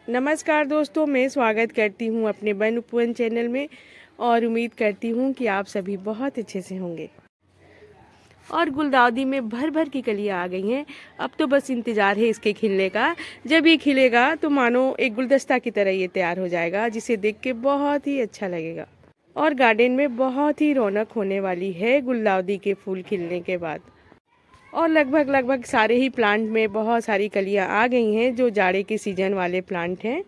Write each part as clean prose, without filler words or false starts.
नमस्कार दोस्तों, मैं स्वागत करती हूँ अपने बन उपवन चैनल में और उम्मीद करती हूँ कि आप सभी बहुत अच्छे से होंगे। और गुलदाउदी में भर भर की कलियाँ आ गई हैं। अब तो बस इंतज़ार है इसके खिलने का। जब ये खिलेगा तो मानो एक गुलदस्ता की तरह ये तैयार हो जाएगा, जिसे देख के बहुत ही अच्छा लगेगा। और गार्डन में बहुत ही रौनक होने वाली है गुलदाउदी के फूल खिलने के बाद। और लगभग सारे ही प्लांट में बहुत सारी कलियां आ गई हैं, जो जाड़े के सीजन वाले प्लांट हैं।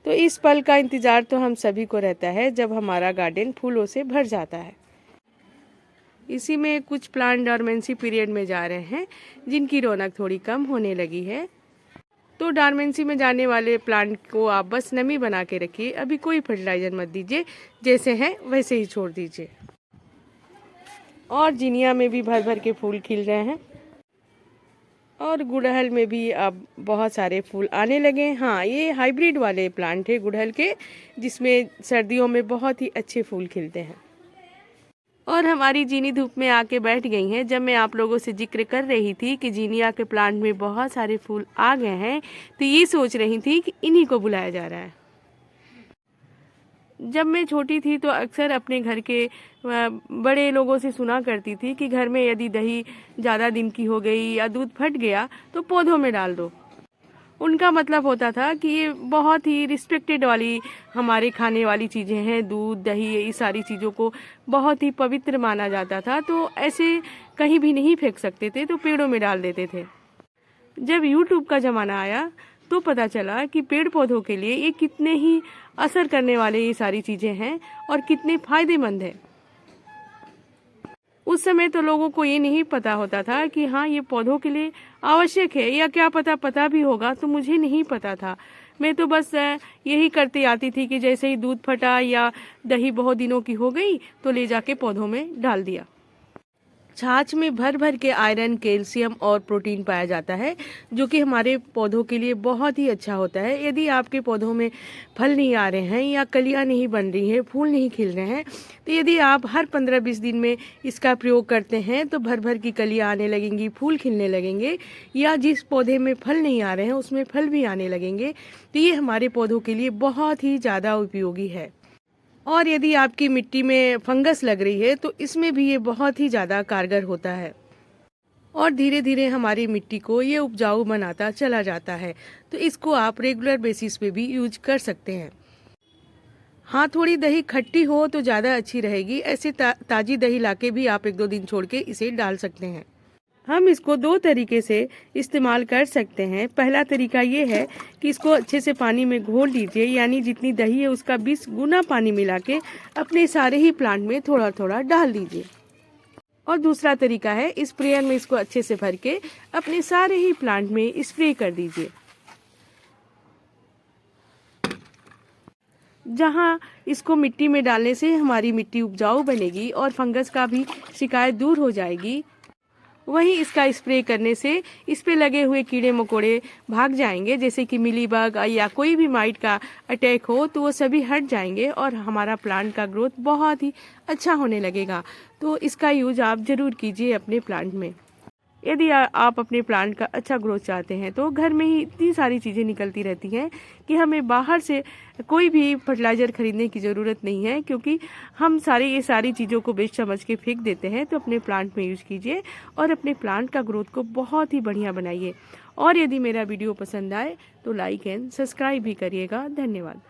तो इस पल का इंतज़ार तो हम सभी को रहता है जब हमारा गार्डन फूलों से भर जाता है। इसी में कुछ प्लांट डॉर्मेंसी पीरियड में जा रहे हैं, जिनकी रौनक थोड़ी कम होने लगी है। तो डॉर्मेंसी में जाने वाले प्लांट को आप बस नमी बना के रखिए, अभी कोई फर्टिलाइज़र मत दीजिए, जैसे हैं वैसे ही छोड़ दीजिए। और जिनिया में भी भर भर के फूल खिल रहे हैं और गुड़हल में भी अब बहुत सारे फूल आने लगे। हाँ, ये हाइब्रिड वाले प्लांट है गुड़हल के, जिसमें सर्दियों में बहुत ही अच्छे फूल खिलते हैं। और हमारी जीनी धूप में आके बैठ गई हैं। जब मैं आप लोगों से जिक्र कर रही थी कि जीनिया के प्लांट में बहुत सारे फूल आ गए हैं, तो ये सोच रही थी कि इन्हीं को बुलाया जा रहा है। जब मैं छोटी थी तो अक्सर अपने घर के बड़े लोगों से सुना करती थी कि घर में यदि दही ज़्यादा दिन की हो गई या दूध फट गया तो पौधों में डाल दो। उनका मतलब होता था कि ये बहुत ही रिस्ट्रिक्टेड वाली हमारे खाने वाली चीज़ें हैं। दूध, दही, ये सारी चीज़ों को बहुत ही पवित्र माना जाता था, तो ऐसे कहीं भी नहीं फेंक सकते थे, तो पेड़ों में डाल देते थे। जब यूट्यूब का ज़माना आया तो पता चला कि पेड़ पौधों के लिए ये कितने ही असर करने वाले ये सारी चीज़ें हैं और कितने फायदेमंद है। उस समय तो लोगों को ये नहीं पता होता था कि हाँ, ये पौधों के लिए आवश्यक है, या क्या पता भी होगा, तो मुझे नहीं पता था। मैं तो बस यही करती आती थी कि जैसे ही दूध फटा या दही बहुत दिनों की हो गई तो ले जाके पौधों में डाल दिया। छाछ में भर भर के आयरन, कैल्शियम और प्रोटीन पाया जाता है, जो कि हमारे पौधों के लिए बहुत ही अच्छा होता है। यदि आपके पौधों में फल नहीं आ रहे हैं या कलियां नहीं बन रही हैं, फूल नहीं खिल रहे हैं, तो यदि आप हर 15-20 दिन में इसका प्रयोग करते हैं तो भर भर की कलियां आने लगेंगी, फूल खिलने लगेंगे। या जिस पौधे में फल नहीं आ रहे हैं उसमें फल भी आने लगेंगे। तो ये हमारे पौधों के लिए बहुत ही ज़्यादा उपयोगी है। और यदि आपकी मिट्टी में फंगस लग रही है तो इसमें भी ये बहुत ही ज़्यादा कारगर होता है और धीरे धीरे हमारी मिट्टी को ये उपजाऊ बनाता चला जाता है। तो इसको आप रेगुलर बेसिस पे भी यूज कर सकते हैं। हाँ, थोड़ी दही खट्टी हो तो ज़्यादा अच्छी रहेगी। ऐसे ताज़ी दही लाके भी आप 1-2 दिन छोड़ के इसे डाल सकते हैं। हम इसको 2 तरीके से इस्तेमाल कर सकते हैं। पहला तरीका ये है कि इसको अच्छे से पानी में घोल लीजिए, यानी जितनी दही है उसका 20 गुना पानी मिला के अपने सारे ही प्लांट में थोड़ा थोड़ा डाल दीजिए। और दूसरा तरीका है, स्प्रेयर में इसको अच्छे से भर के अपने सारे ही प्लांट में स्प्रे कर दीजिए। जहाँ इसको मिट्टी में डालने से हमारी मिट्टी उपजाऊ बनेगी और फंगस का भी शिकायत दूर हो जाएगी, वहीं इसका स्प्रे करने से इस पे लगे हुए कीड़े मकोड़े भाग जाएंगे। जैसे कि मिलीबग या कोई भी माइट का अटैक हो तो वो सभी हट जाएंगे और हमारा प्लांट का ग्रोथ बहुत ही अच्छा होने लगेगा। तो इसका यूज आप ज़रूर कीजिए अपने प्लांट में। यदि आप अपने प्लांट का अच्छा ग्रोथ चाहते हैं तो घर में ही इतनी सारी चीज़ें निकलती रहती हैं कि हमें बाहर से कोई भी फर्टिलाइज़र खरीदने की ज़रूरत नहीं है, क्योंकि हम ये सारी चीज़ों को बेच समझ के फेंक देते हैं। तो अपने प्लांट में यूज़ कीजिए और अपने प्लांट का ग्रोथ को बहुत ही बढ़िया बनाइए। और यदि मेरा वीडियो पसंद आए तो लाइक एंड सब्सक्राइब भी करिएगा। धन्यवाद।